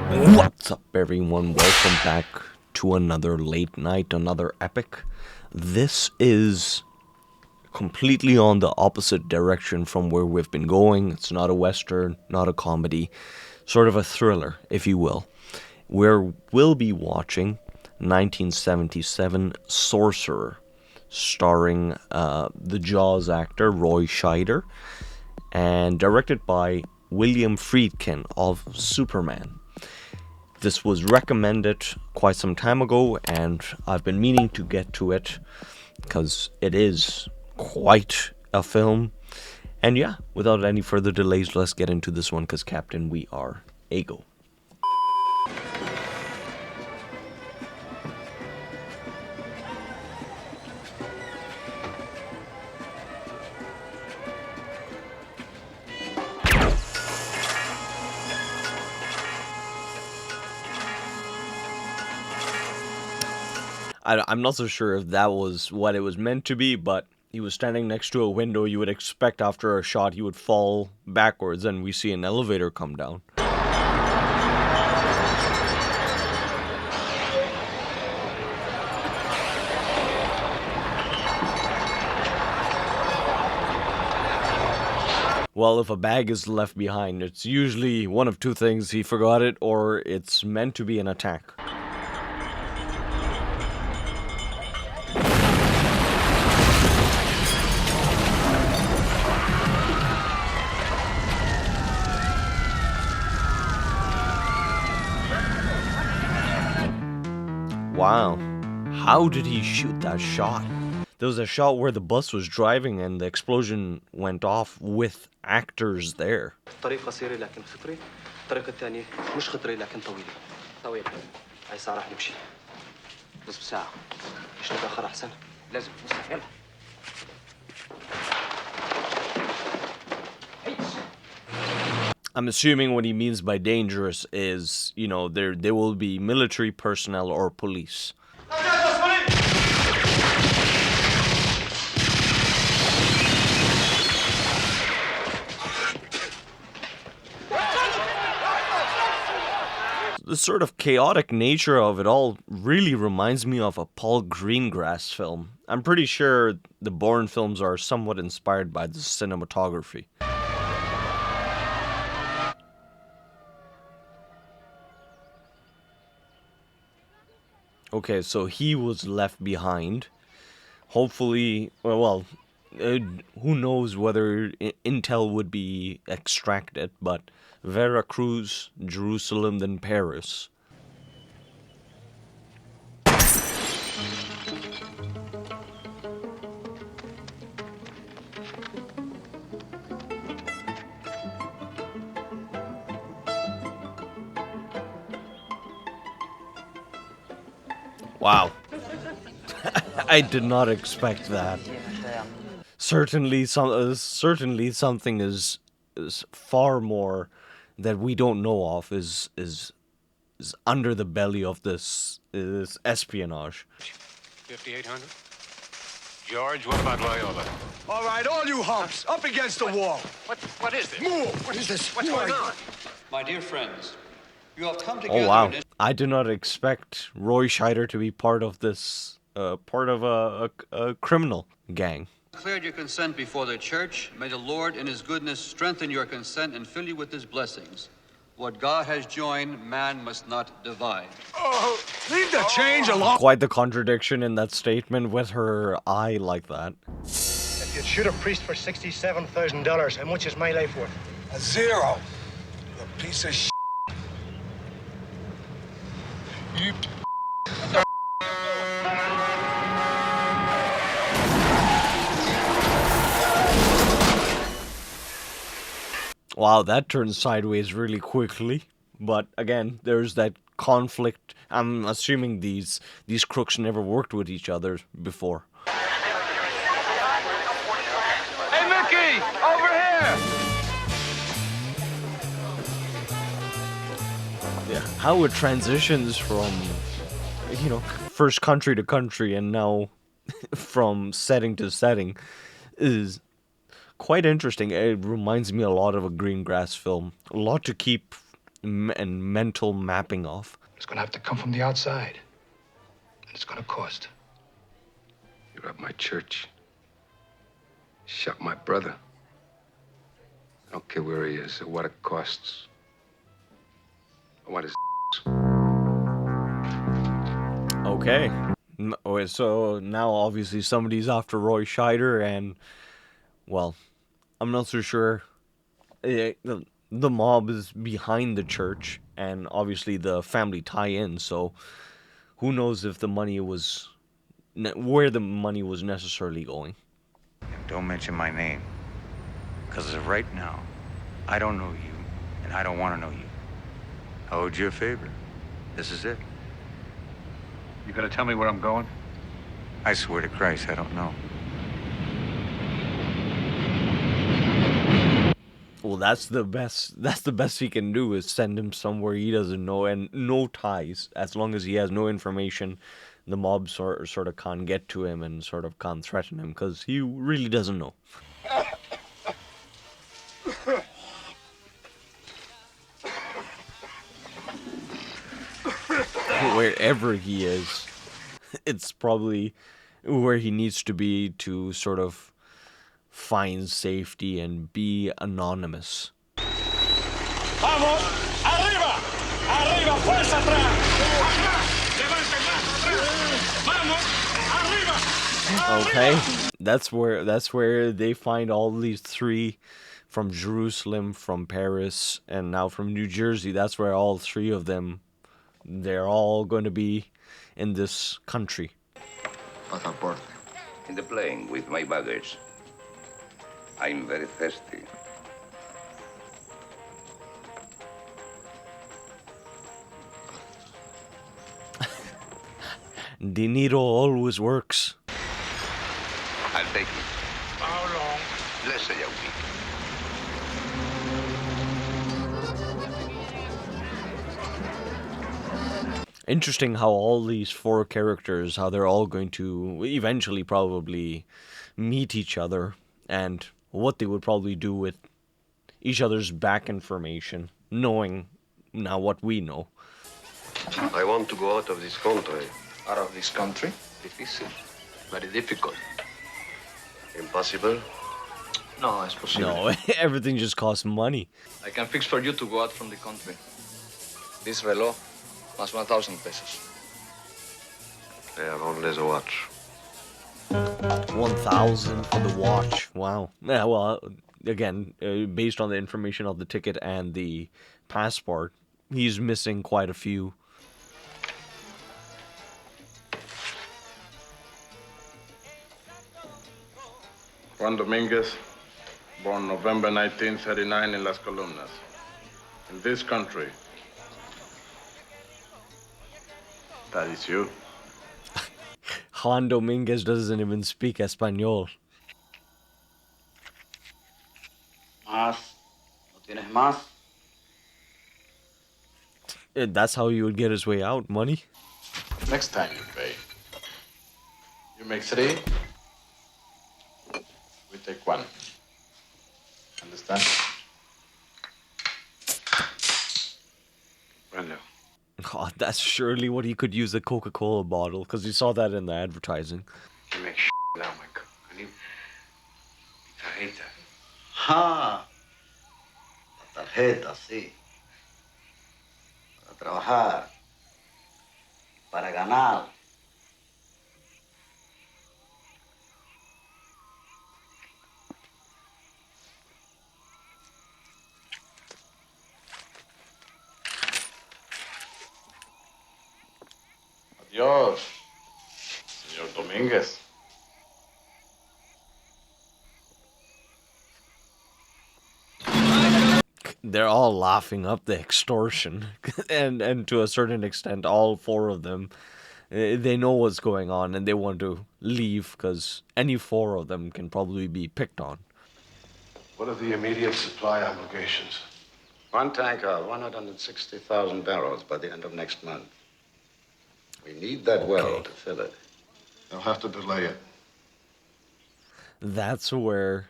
What's up, everyone? Welcome back to another late night, another epic. This is completely on the opposite direction from where we've been going. It's not a western, not a comedy, sort of a thriller, if you will. We'll be watching 1977 Sorcerer, starring the Jaws actor Roy Scheider, and directed by William Friedkin of Superman. This was recommended quite some time ago, and I've been meaning to get to it because it is quite a film. And yeah, without any further delays, let's get into this one because, Captain, we are a go. I'm not so sure if that was what it was meant to be, but he was standing next to a window. You would expect after a shot he would fall backwards, and we see an elevator come down. Well, if a bag is left behind, it's usually one of two things: he forgot it, or it's meant to be an attack. Wow, how did he shoot that shot? There was a shot where the bus was driving and the explosion went off with actors there. I'm assuming what he means by dangerous is, there will be military personnel or police. The sort of chaotic nature of it all really reminds me of a Paul Greengrass film. I'm pretty sure the Bourne films are somewhat inspired by the cinematography. Okay, so he was left behind. Hopefully, who knows whether intel would be extracted, but Veracruz, Jerusalem, then Paris. Wow. I did not expect that. Certainly something is far more that we don't know of is under the belly of this is espionage. 5800. George, what about Loyola? All right, all you humps, up against the wall. What is this? Move! What is this? What's going on? My dear friends, you have come together. Oh wow! I did not expect Roy Scheider to be part of this, part of a criminal gang. Declared your consent before the church. May the Lord in his goodness strengthen your consent and fill you with his blessings. What God has joined, man must not divide. Oh, leave the change alone. Quite the contradiction in that statement with her eye like that. If you'd shoot a priest for $67,000, how much is my life worth? A zero. You piece of shit. You. Wow, that turned sideways really quickly. But again, there's that conflict. I'm assuming these crooks never worked with each other before. Hey, Mickey, over here. Yeah, how it transitions from, first country to country and now from setting to setting is quite interesting. It reminds me a lot of a Greengrass film. A lot to keep and mental mapping off. It's gonna have to come from the outside. And it's gonna cost. You robbed my church. Shot my brother. I don't care where he is or what it costs. I want his Okay. So now obviously somebody's after Roy Scheider, and, well, I'm not so sure. The mob is behind the church, and obviously the family tie in, so who knows if the money was, where the money was necessarily going. And don't mention my name, because as of right now, I don't know you, and I don't want to know you. I owed you a favor. This is it. You gonna tell me where I'm going? I swear to Christ, I don't know. Well, that's the best he can do, is send him somewhere he doesn't know, and no ties. As long as he has no information, the mob sort of can't get to him and sort of can't threaten him, because he really doesn't know. Wherever he is, it's probably where he needs to be to sort of find safety and be anonymous. Vamos! Arriba! Arriba! Fuerza atrás! Levante más! Vamos! Arriba! Okay, that's where they find all these three from Jerusalem, from Paris, and now from New Jersey. That's where all three of them, they're all going to be in this country. passport. In the plane with my baggage. I'm very thirsty. Dinero always works. I'll take it. How long? Let's say a week. Interesting how all these four characters, how they're all going to eventually probably meet each other, and what they would probably do with each other's back information, knowing now what we know. I want to go out of this country. Out of this country? Difícil. Very difficult. Impossible. No, it's possible. No, everything just costs money. I can fix for you to go out from the country. This reloj plus 1,000 pesos. I have only the watch. 1,000 for the watch. Wow. Yeah, well, again, based on the information of the ticket and the passport, he's missing quite a few. Juan Dominguez, born November 1939 in Las Columnas, in this country. That is you. Juan Dominguez doesn't even speak Espanol. Más. ¿No tienes más? That's how he would get his way out, money. Next time you pay. You make 3, we take 1. Understand? Well, God, that's surely what he could use a Coca-Cola bottle, because he saw that in the advertising. you make now, Mike. Can you? Tarjeta. ¡Ah! La tarjeta, sí. Para trabajar. Para ganar. Adiós, señor Dominguez. They're all laughing up the extortion, and to a certain extent, all four of them, they know what's going on, and they want to leave, because any four of them can probably be picked on. What are the immediate supply obligations? One tanker, 160,000 barrels by the end of next month. We need that well to fill it. They'll have to delay it. That's where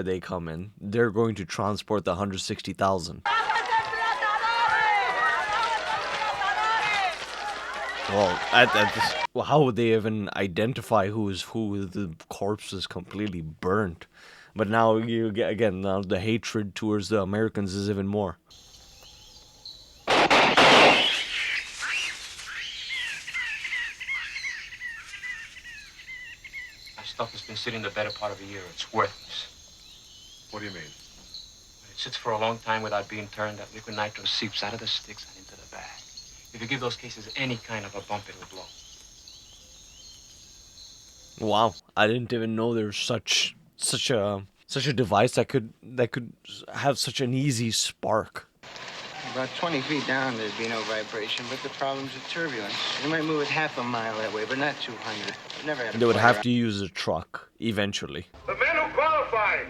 they come in. They're going to transport the 160,000. Well, how would they even identify who is who? The corpse is completely burnt. But now you get again. Now the hatred towards the Americans is even more. My stuff has been sitting the better part of a year. It's worthless. What do you mean? When it sits for a long time without being turned, that liquid nitro seeps out of the sticks and into the bag. If you give those cases any kind of a bump, it will blow. Wow, I didn't even know there's such a device that could have such an easy spark. About 20 feet down, there'd be no vibration, but the problem's the turbulence. You might move it half a mile that way, but not 200. I've never had a They would fire have out. to use a truck eventually. The men who qualify,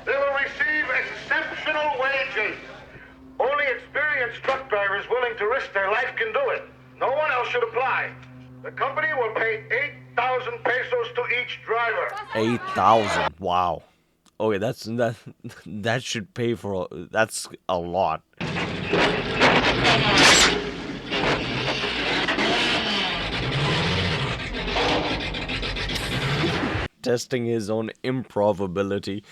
they will receive exceptional wages. Only experienced truck drivers willing to risk their life can do it. No one else should apply. The company will pay 8,000 pesos to each driver. 8,000. Wow. Okay, that should pay for. That's a lot. Testing his own improv ability.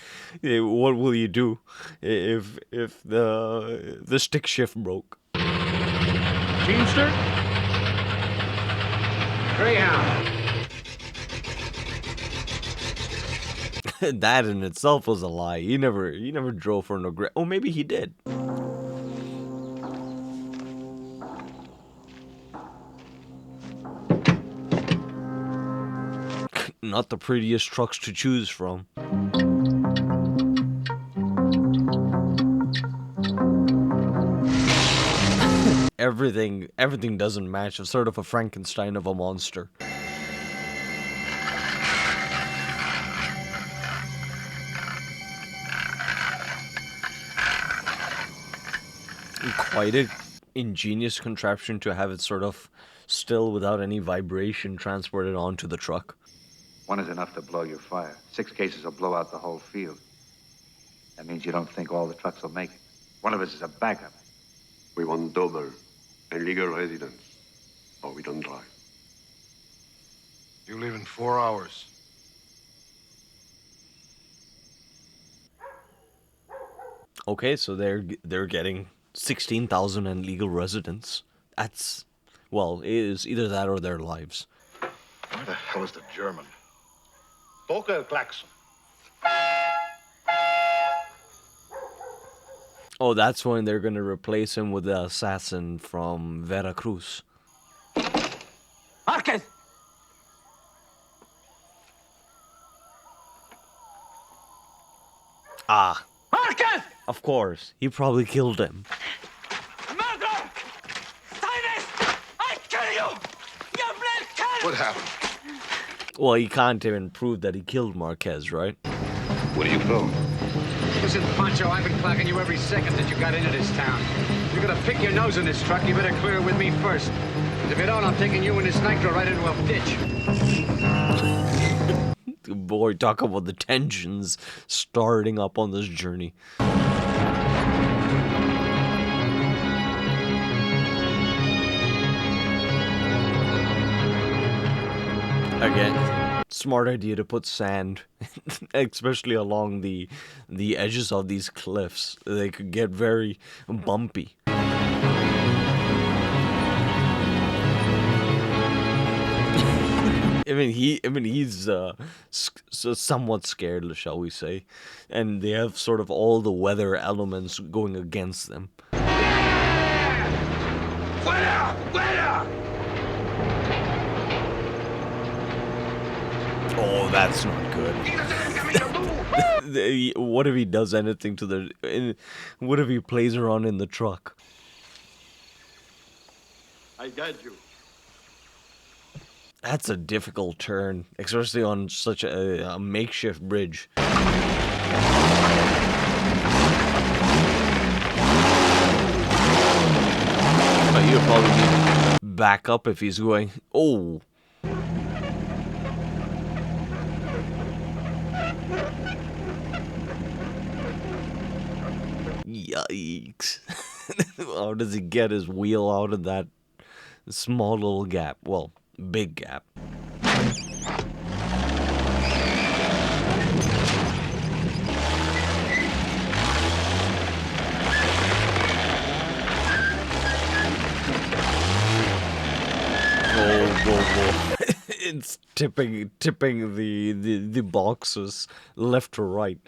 What will you do if the stick shift broke? Teamster? Greyhound. That in itself was a lie. He never drove for no Grey. Oh, maybe he did. Not the prettiest trucks to choose from. Everything doesn't match. It's sort of a Frankenstein of a monster. Quite an ingenious contraption to have it sort of still without any vibration transported onto the truck. One is enough to blow your fire. 6 cases will blow out the whole field. That means you don't think all the trucks will make it. One of us is a backup. We want double and legal residence, or we don't drive. You leave in 4 hours. Okay, so they're getting 16,000 and legal residents. That's, well, it is either that or their lives. Where the hell is the German? Toca el claxon. Oh, that's when they're gonna replace him with the assassin from Veracruz. Marquez! Ah, Marquez! of course. He probably killed him. Murder! Silence! I kill you! You blood cut! What happened? Well, he can't even prove that he killed Marquez, right? What do you prove? Listen, Pancho, I've been clocking you every second that you got into this town. You're gonna pick your nose in this truck, you better clear it with me first. 'Cause if you don't, I'm taking you and this nitro right into a ditch. Boy, talk about the tensions starting up on this journey. Again, smart idea to put sand, especially along the edges of these cliffs. They could get very bumpy. He's somewhat scared, shall we say, and they have sort of all the weather elements going against them. Fuera! Fuera! Oh, that's not good. What if he does anything to the? What if he plays around in the truck? I guide you. That's a difficult turn, especially on such a makeshift bridge. But you'll probably need to back up if he's going. Oh. Yikes. How does he get his wheel out of that Small little gap. Well, big gap. Whoa. It's tipping the boxes left to right.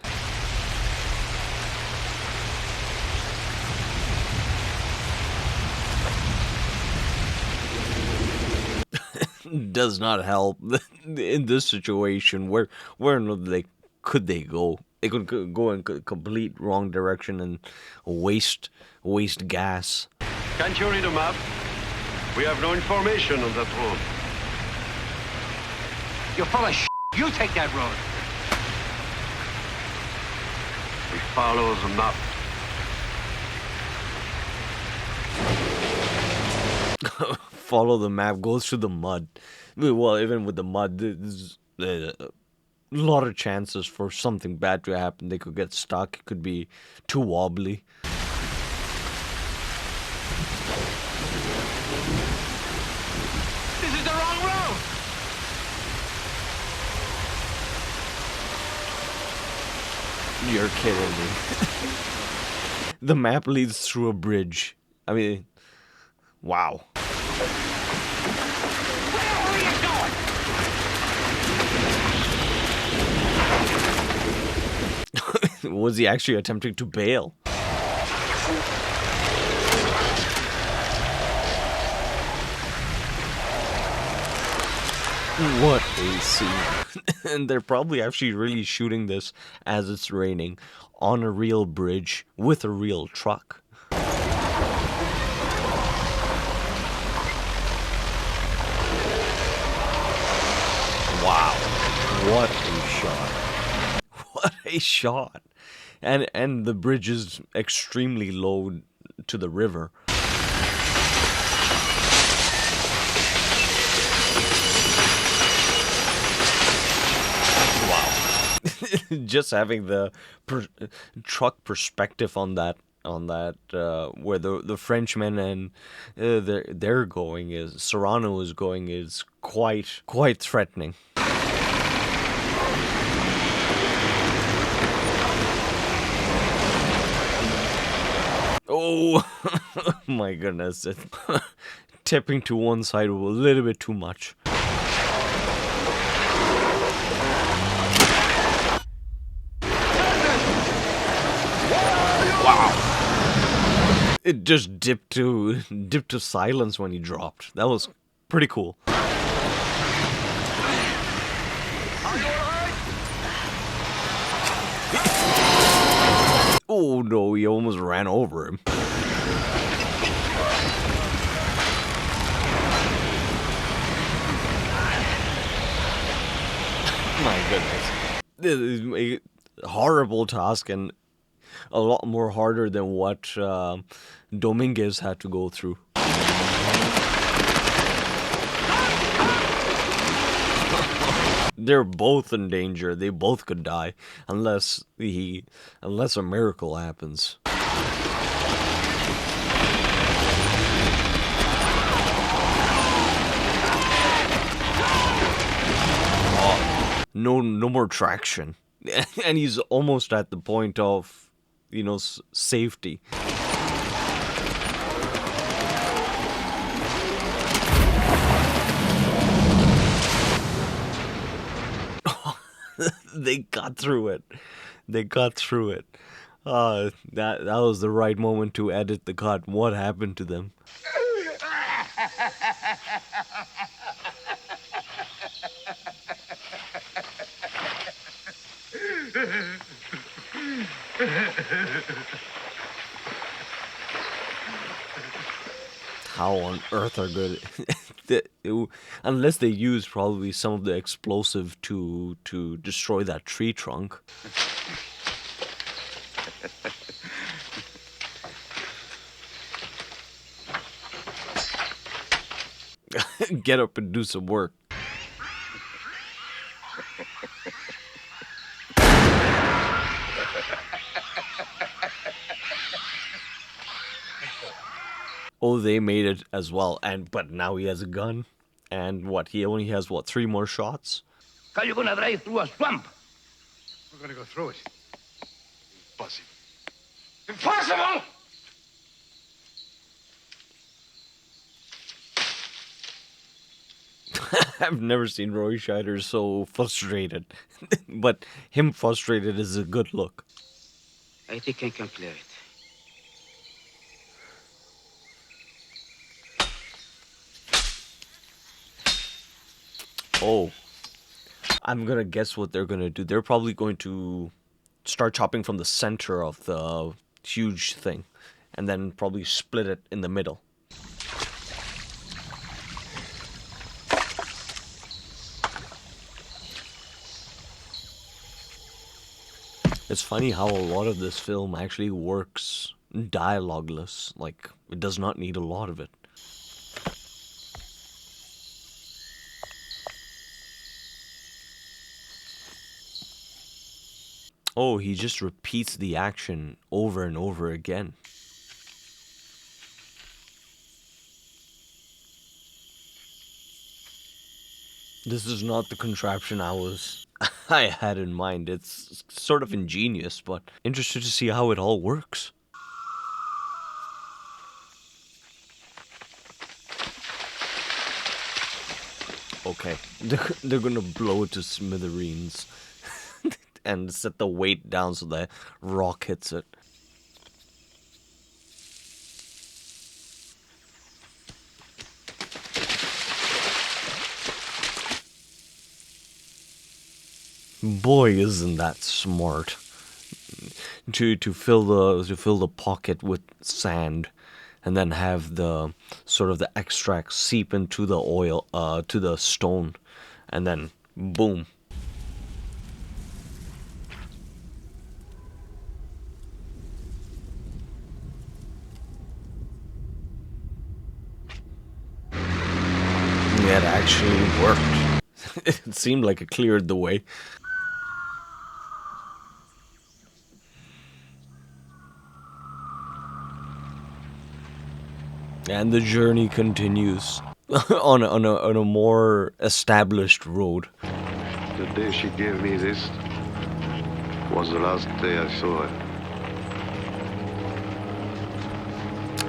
Does not help in this situation. Where could they go? They could go in complete wrong direction and waste gas. Can't you read a map? We have no information on that road. You're full of shit. You take that road. We follow the map. Follow the map, goes through the mud. Well, even with the mud, there's a lot of chances for something bad to happen. They could get stuck. It could be too wobbly. This is the wrong road. You're kidding me. The map leads through a bridge. I mean, wow. Was he actually attempting to bail? What a scene. And they're probably actually really shooting this as it's raining on a real bridge with a real truck. Wow. What a shot. What a shot. And the bridge is extremely low to the river. Wow. Just having the truck perspective on that where the Frenchmen and they're going is Serrano is going is quite threatening. Oh my goodness. Tipping to one side a little bit too much. Wow. It just dipped to silence when he dropped. That was pretty cool. Oh no, he almost ran over him. My goodness. This is a horrible task and a lot more harder than what Dominguez had to go through. They're both in danger. They both could die unless a miracle happens. Oh, no more traction. And he's almost at the point of, safety. They got through it. That was the right moment to edit the cut. What happened to them? How on earth are good? Unless they use probably some of the explosive to destroy that tree trunk. Get up and do some work. Oh, they made it as well, but now he has a gun, and he only has 3 more shots. How you gonna drive through a swamp? We're gonna go through it. Impossible. Impossible! I've never seen Roy Scheider so frustrated, but him frustrated is a good look. I think I can clear it. Oh, I'm gonna guess what they're gonna do. They're probably going to start chopping from the center of the huge thing, and then probably split it in the middle. It's funny how a lot of this film actually works dialogueless. Like, it does not need a lot of it. Oh, he just repeats the action over and over again. This is not the contraption I had in mind. It's sort of ingenious, but interested to see how it all works. Okay, they're gonna blow it to smithereens and set the weight down so the rock hits it. Boy, isn't that smart. To fill the pocket with sand, and then have the sort of the extract seep into the oil, to the stone, and then boom. It actually worked. It seemed like it cleared the way. And the journey continues on a more established road. The day she gave me this was the last day I saw her.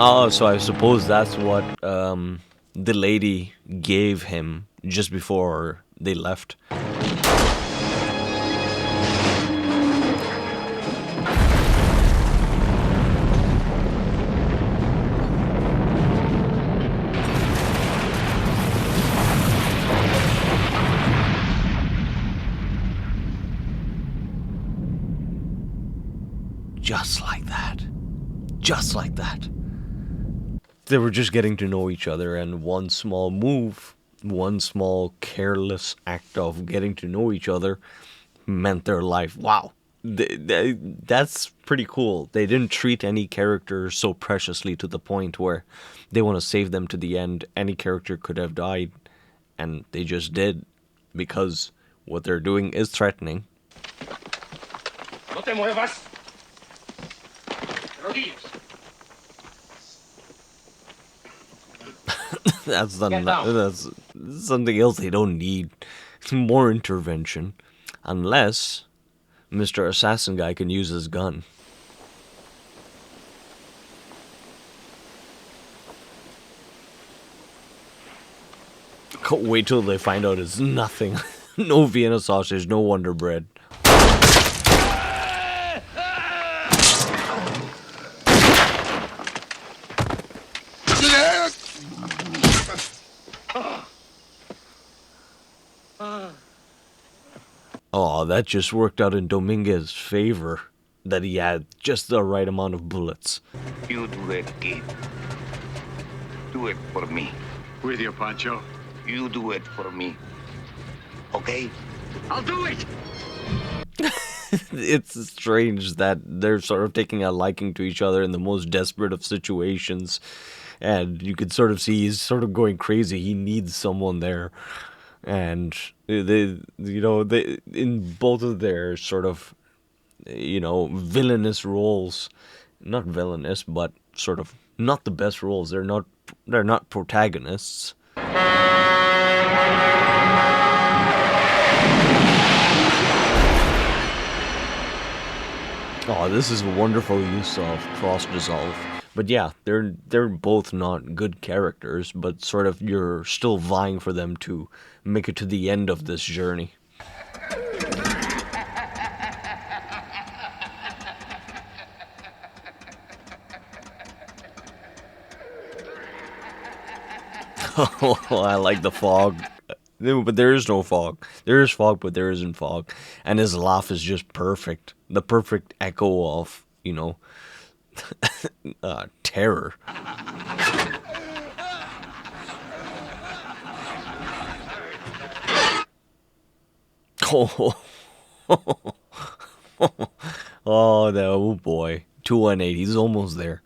Oh, so I suppose that's what the lady gave him just before they left. Just like that. Just like that. They were just getting to know each other, and one small move, one small careless act of getting to know each other meant their life. Wow. That's pretty cool. They didn't treat any character so preciously to the point where they want to save them to the end. Any character could have died, and they just did, because what they're doing is threatening. No te muevas. Rodillas. That's something else they don't need. More intervention. Unless Mr. Assassin Guy can use his gun. Wait till they find out it's nothing. No Vienna sausage, no Wonder Bread. Oh, that just worked out in Dominguez's favor. That he had just the right amount of bullets. You do it, kid. Do it for me. With you, Pancho. You do it for me. Okay? I'll do it! It's strange that they're sort of taking a liking to each other in the most desperate of situations. And you could sort of see he's sort of going crazy. He needs someone there. And they in both of their sort of, villainous roles, not villainous, but sort of not the best roles. They're not protagonists. Oh, this is a wonderful use of cross dissolve. But yeah, they're both not good characters, but sort of you're still vying for them to make it to the end of this journey. Oh, I like the fog. But there is no fog. There is fog, but there isn't fog. And his laugh is just perfect. The perfect echo of, terror. Oh, oh boy. 218, he's almost there.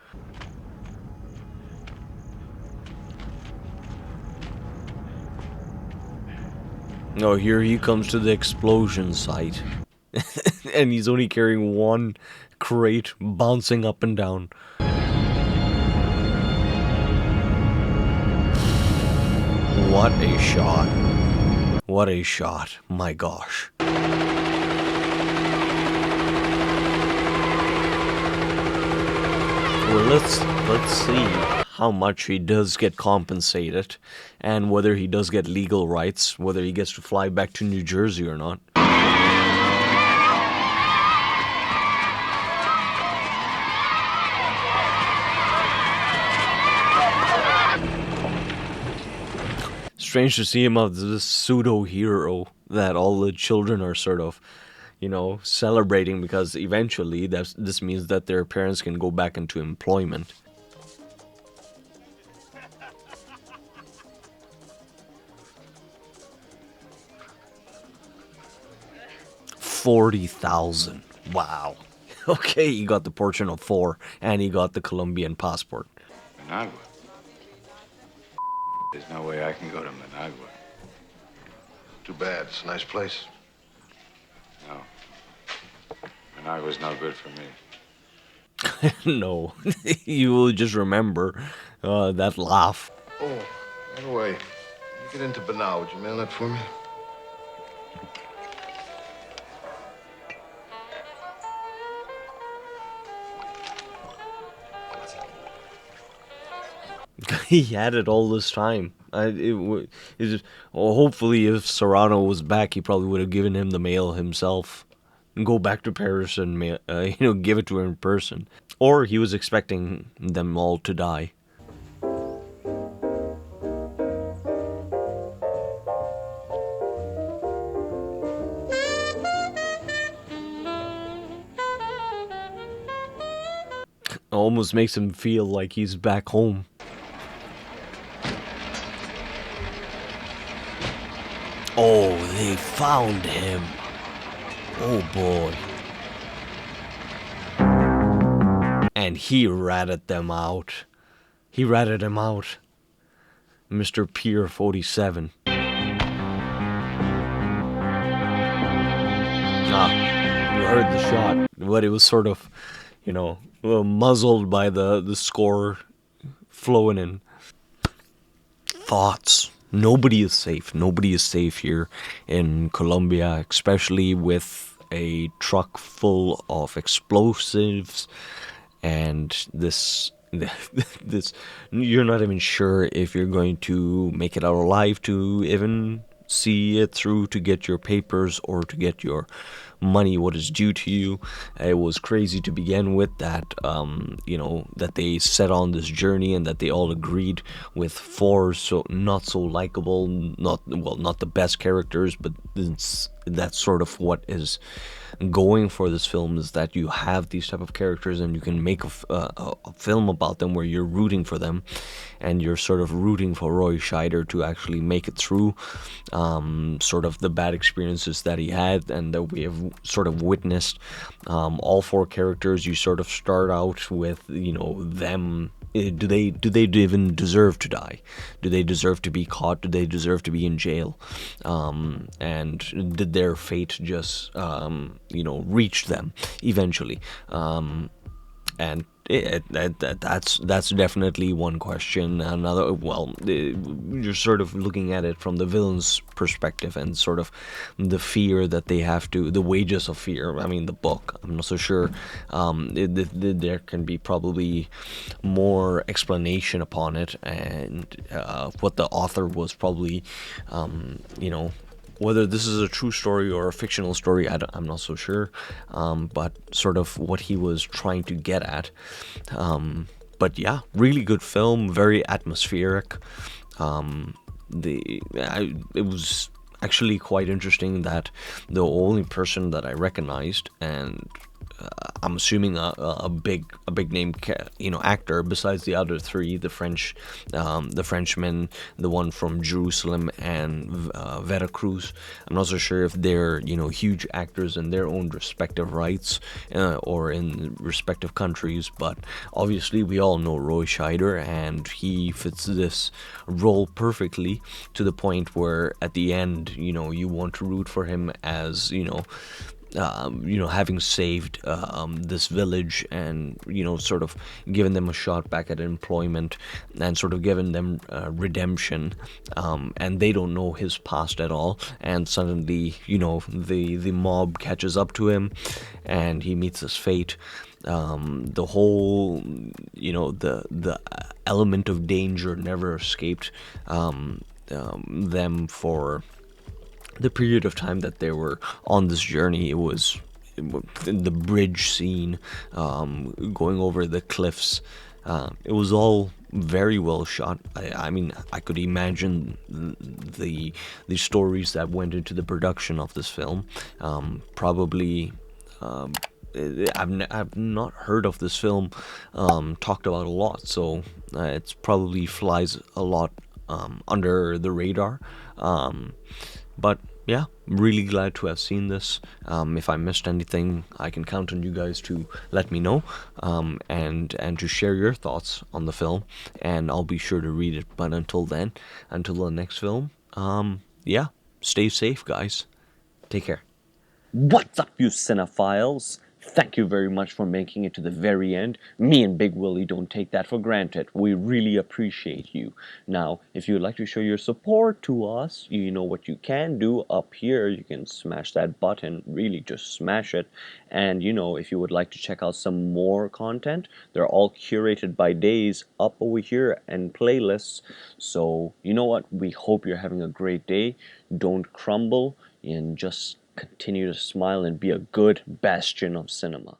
Oh, here he comes to the explosion site. And he's only carrying one crate, bouncing up and down. What a shot. What a shot. My gosh. Well, let's see how much he does get compensated, and whether he does get legal rights, whether he gets to fly back to New Jersey or not. Strange to see him as this pseudo-hero that all the children are sort of, celebrating, because eventually this means that their parents can go back into employment. $40,000. Wow. Okay, he got the portion of 4, and he got the Colombian passport. Managua? There's no way I can go to Managua. Too bad. It's a nice place. No. Managua's no good for me. No. You will just remember that laugh. Oh, by the way, you get into Banal. Would you mail that for me? He had it all this time. Hopefully, if Serrano was back, he probably would have given him the mail himself. And go back to Paris and give it to him in person. Or he was expecting them all to die. Almost makes him feel like he's back home. Oh, they found him. Oh boy. And he ratted them out. He ratted him out. Mr. Pier 47. You heard the shot, but it was sort of, muzzled by the score flowing in. Thoughts. Nobody is safe. Nobody is safe here in Colombia, especially with a truck full of explosives, and this you're not even sure if you're going to make it out alive to even see it through, to get your papers or to get your money, what is due to you. It was crazy to begin with that that they set on this journey, and that they all agreed with 4 not so likable, not the best characters, but that's sort of what is going for this film, is that you have these type of characters and you can make a film about them where you're rooting for them, and you're sort of rooting for Roy Scheider to actually make it through sort of the bad experiences that he had and that we have sort of witnessed. All 4 characters, you sort of start out with them. Do they even deserve to die? Do they deserve to be caught? Do they deserve to be in jail? And did their fate just reach them eventually? And That's definitely one question. Another, well, you're sort of looking at it from the villain's perspective and sort of the fear that they have to, the wages of fear. I mean, the book. I'm not so sure. There can be probably more explanation upon it, and what the author was probably, whether this is a true story or a fictional story, I'm not so sure, but sort of what he was trying to get at. But yeah, really good film, very atmospheric. It was actually quite interesting that the only person that I recognized, and I'm assuming a big name actor besides the other three, the Frenchman, the one from Jerusalem, and Veracruz. I'm not so sure if they're huge actors in their own respective rights or in respective countries, but obviously we all know Roy Scheider, and he fits this role perfectly, to the point where at the end you want to root for him, as having saved this village, and sort of given them a shot back at employment, and sort of given them redemption, and they don't know his past at all, and suddenly the mob catches up to him, and he meets his fate. The whole the element of danger never escaped them for the period of time that they were on this journey. It was the bridge scene, going over the cliffs. It was all very well shot. I mean, I could imagine the stories that went into the production of this film. Probably, I've not heard of this film talked about a lot, so it's probably flies a lot under the radar. But yeah, really glad to have seen this. If I missed anything, I can count on you guys to let me know, and to share your thoughts on the film, and I'll be sure to read it. But until then, until the next film, yeah, stay safe, guys. Take care. What's up, you cinephiles? Thank you very much for making it to the very end. Me and Big Willie don't take that for granted. We really appreciate you. Now, if you would like to show your support to us, you know what you can do up here. You can smash that button, really just smash it. And if you would like to check out some more content, they're all curated by days up over here and playlists. So, you know what? We hope you're having a great day. Don't crumble, and just continue to smile and be a good bastion of cinema.